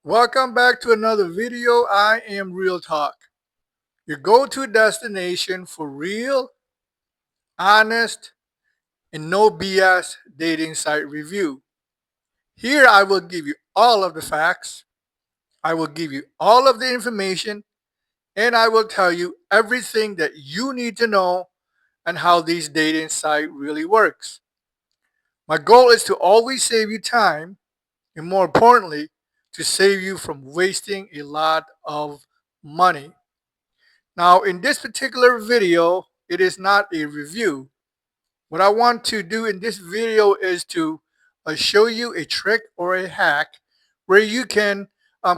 Welcome back to another video. I am Real Talk, your go-to destination for real, honest, and no BS dating site review. Here I will give you all of the facts, I will give you all of the information, and I will tell you everything that you need to know on how these dating site really works. My goal is to always save you time and more importantly, to save you from wasting a lot of money. Now, in this particular video, it is not a review. What I want to do in this video is to show you a trick or a hack where you can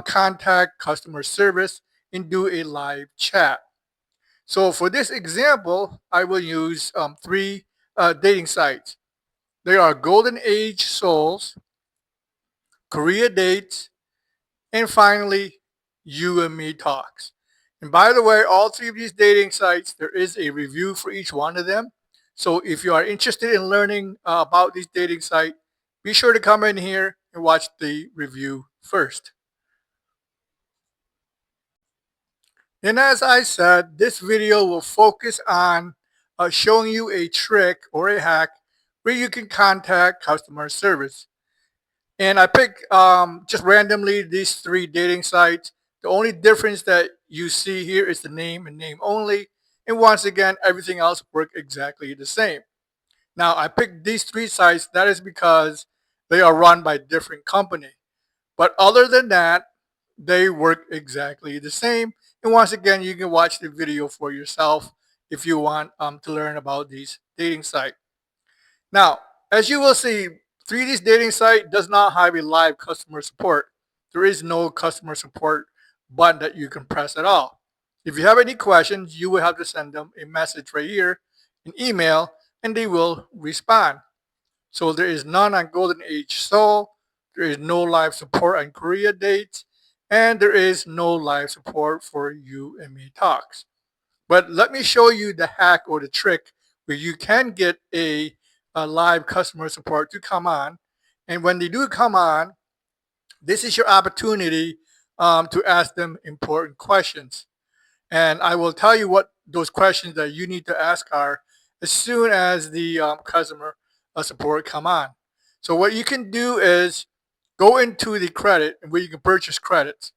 contact customer service and do a live chat. So for this example, I will use three dating sites. They are Golden Age Souls, Korea Dates, and finally, You and Me Talks. And by the way, all three of these dating sites, there is a review for each one of them. So if you are interested in learning about these dating sites, be sure to come in here and watch the review first. And as I said, this video will focus on showing you a trick or a hack where you can contact customer service. And I picked just randomly these three dating sites. The only difference that you see here is the name and name only. And once again, everything else works exactly the same. Now, I picked these three sites. That is because they are run by different company. But other than that, they work exactly the same. And once again, you can watch the video for yourself if you want to learn about these dating sites. Now, as you will see, 3D's dating site does not have a live customer support. There is no customer support button that you can press at all. If you have any questions, you will have to send them a message right here, an email, and they will respond. So there is none on Golden Age Soul, there is no live support on Korea Dates, and there is no live support for You and Me Talks. But let me show you the hack or the trick where you can get a live customer support to come on. And when they do come on, this is your opportunity to ask them important questions. And I will tell you what those questions that you need to ask are as soon as the customer support come on. So what you can do is go into the credit where you can purchase credits.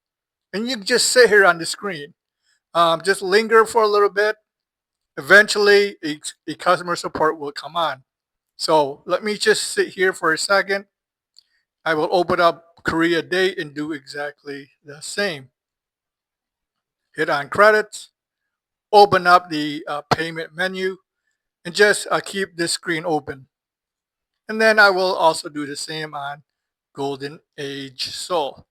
And you can just sit here on the screen. Just linger for a little bit. Eventually, a customer support will come on. So let me just sit here for a second. I will open up Korea Date and do exactly the same. Hit on credits, open up the payment menu, and just keep this screen open. And then I will also do the same on Golden Age Soul.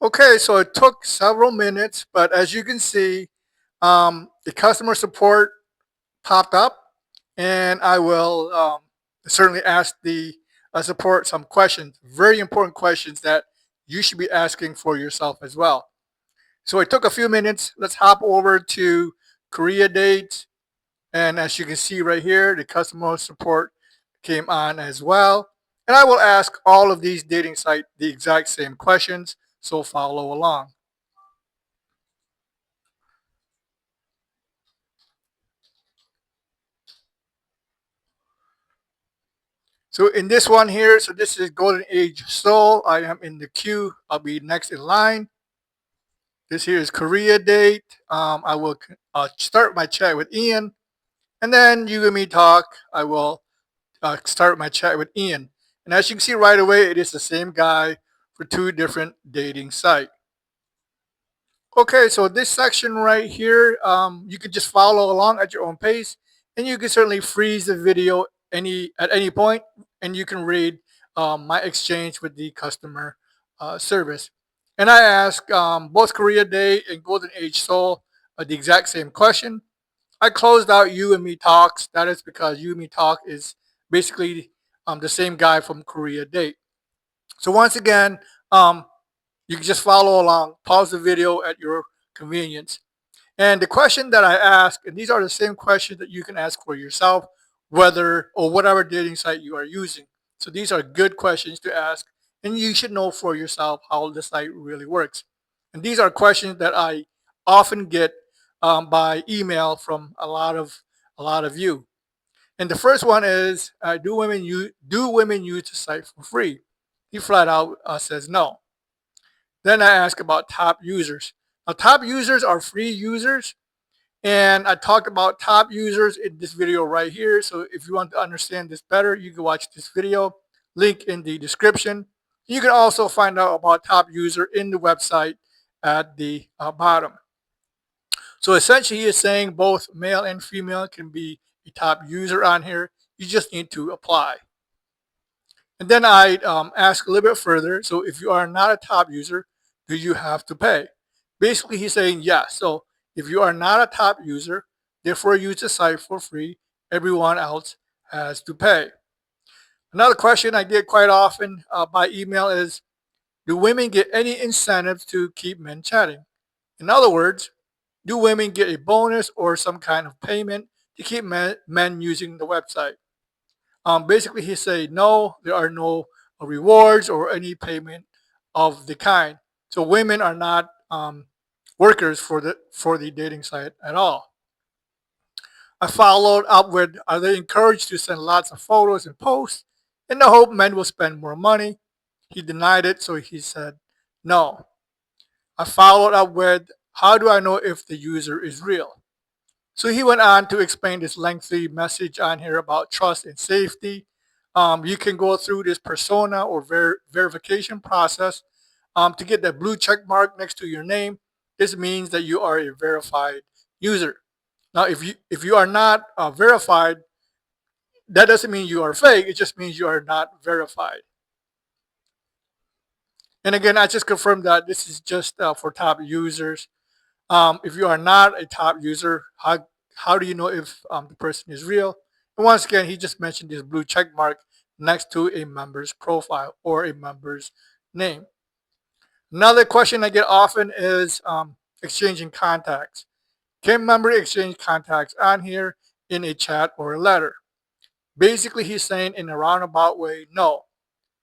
Okay, so it took several minutes, but as you can see, the customer support popped up, and I will certainly ask the support some questions, very important questions that you should be asking for yourself as well. So it took a few minutes. Let's hop over to Korea Date, and as you can see right here, the customer support came on as well. And I will ask all of these dating sites the exact same questions, so follow along. So in this one here, so this is Golden Age Soul. I am in the queue. I'll be next in line. This here is Korea Date. I will start my chat with Ian. And then You and Me Talk. I will start my chat with Ian. And as you can see right away, it is the same guy for two different dating sites. Okay, so this section right here, you can just follow along at your own pace, and you can certainly freeze the video at any point, and you can read my exchange with the customer service. And I ask both Korea Day and Golden Age Soul the exact same question. I closed out You and Me Talks. That is because You and Me Talk is basically the same guy from Korea Day. So once again, you can just follow along, pause the video at your convenience. And the question that I ask, and these are the same questions that you can ask for yourself whether or whatever dating site you are using. So these are good questions to ask, and you should know for yourself how the site really works. And these are questions that I often get by email from a lot of you. And the first one is, do women use the site for free? He flat out says no. Then I ask about top users. Now, top users are free users, and I talked about top users in this video right here. So if you want to understand this better, you can watch this video. Link in the description. You can also find out about top user in the website at the bottom. So essentially, he is saying both male and female can be a top user on here. You just need to apply. And then I ask a little bit further. So if you are not a top user, do you have to pay? Basically, he's saying yes. So if you are not a top user, therefore use the site for free, everyone else has to pay. Another question I get quite often by email is, do women get any incentives to keep men chatting? In other words, do women get a bonus or some kind of payment to keep men using the website? Basically, he said no, there are no rewards or any payment of the kind. So women are not workers for the dating site at all. I followed up with, are they encouraged to send lots of photos and posts in the hope men will spend more money? He denied it, so he said no. I followed up with, how do I know if the user is real? So he went on to explain this lengthy message on here about trust and safety. You can go through this persona or verification process to get that blue check mark next to your name. This means that you are a verified user. Now, if you are not verified, that doesn't mean you are fake. It just means you are not verified. And again, I just confirmed that this is just for top users. If you are not a top user, how do you know if the person is real? And once again, he just mentioned this blue check mark next to a member's profile or a member's name. Another question I get often is exchanging contacts. Can member exchange contacts on here in a chat or a letter? Basically, he's saying in a roundabout way, no.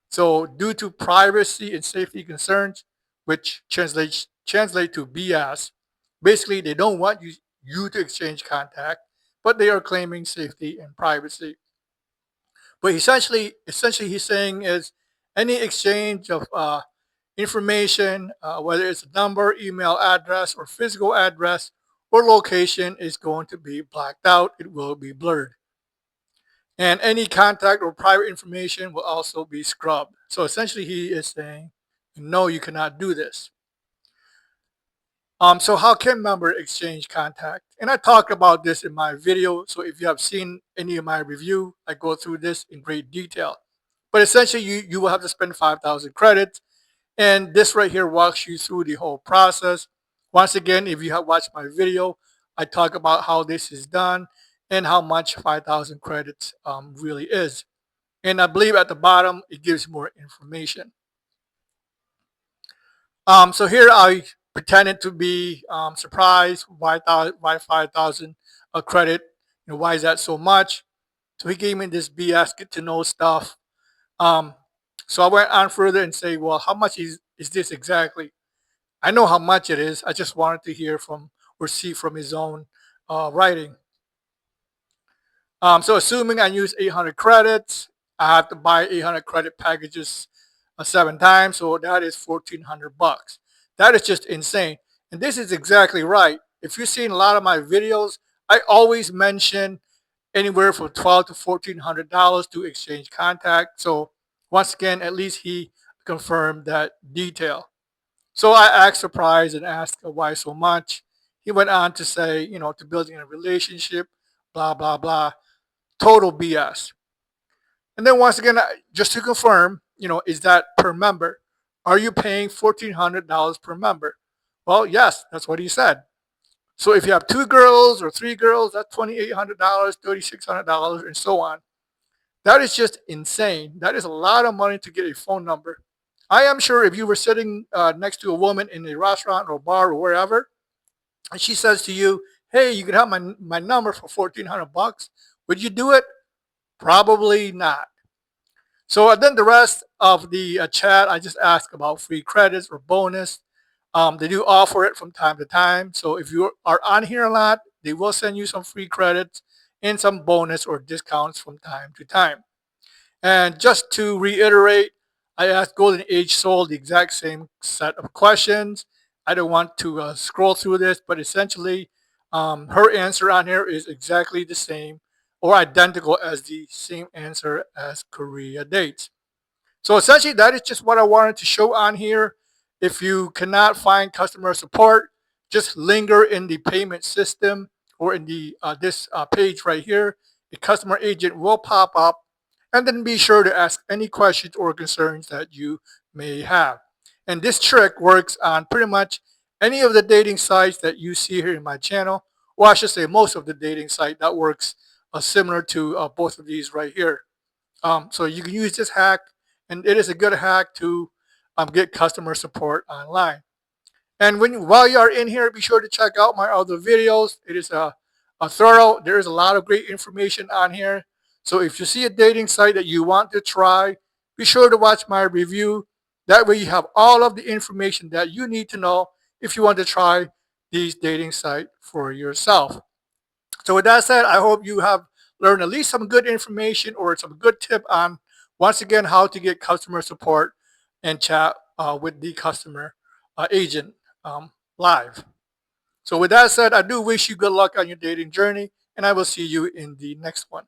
So due to privacy and safety concerns, which translate to BS, basically they don't want you to exchange contact, but they are claiming safety and privacy. But essentially he's saying is any exchange of information, whether it's a number, email address, or physical address or location, is going to be blacked out. It will be blurred. And any contact or private information will also be scrubbed. So essentially, he is saying, no, you cannot do this. So how can member exchange contact? And I talked about this in my video. So if you have seen any of my review, I go through this in great detail. But essentially, you will have to spend 5,000 credits. And this right here walks you through the whole process. Once again, if you have watched my video, I talk about how this is done and how much 5,000 credits really is. And I believe at the bottom, it gives more information. So here I pretended to be surprised. Why 5,000 a credit? Why is that so much? So he gave me this BS get to know stuff. Um, so I went on further and say, well, how much is this exactly? I know how much it is. I just wanted to hear from or see from his own writing. So assuming I use 800 credits, I have to buy 800 credit packages 7 times. So that is 1,400 bucks. That is just insane. And this is exactly right. If you've seen a lot of my videos, I always mention anywhere from $1,200 to $1,400 to exchange contact. So once again, at least he confirmed that detail. So I asked surprised and asked why so much. He went on to say, to building a relationship, blah, blah, blah. Total BS. And then once again, just to confirm, is that per member? Are you paying $1,400 per member? Well, yes, that's what he said. So if you have 2 girls or 3 girls, that's $2,800, $3,600, and so on. That is just insane. That is a lot of money to get a phone number. I am sure if you were sitting next to a woman in a restaurant or bar or wherever, and she says to you, "Hey, you can have my number for 1,400 bucks," would you do it? Probably not. So then the rest of the chat, I just ask about free credits or bonus. They do offer it from time to time. So if you are on here a lot, they will send you some free credits and some bonus or discounts from time to time. And just to reiterate, I asked Golden Age Soul the exact same set of questions. I don't want to scroll through this, but essentially, her answer on here is exactly the same or identical as the same answer as Korea dates. So essentially, that is just what I wanted to show on here. If you cannot find customer support, just linger in the payment system or in the this page right here. A customer agent will pop up, and then be sure to ask any questions or concerns that you may have. And this trick works on pretty much any of the dating sites that you see here in my channel, or I should say most of the dating site that works similar to both of these right here. So you can use this hack, and it is a good hack to get customer support online. And while you are in here, be sure to check out my other videos. It is a thorough. There is a lot of great information on here. So if you see a dating site that you want to try, be sure to watch my review. That way you have all of the information that you need to know if you want to try these dating site for yourself. So with that said, I hope you have learned at least some good information or some good tip on, once again, how to get customer support and chat with the customer agent live. So with that said, I do wish you good luck on your dating journey, and I will see you in the next one.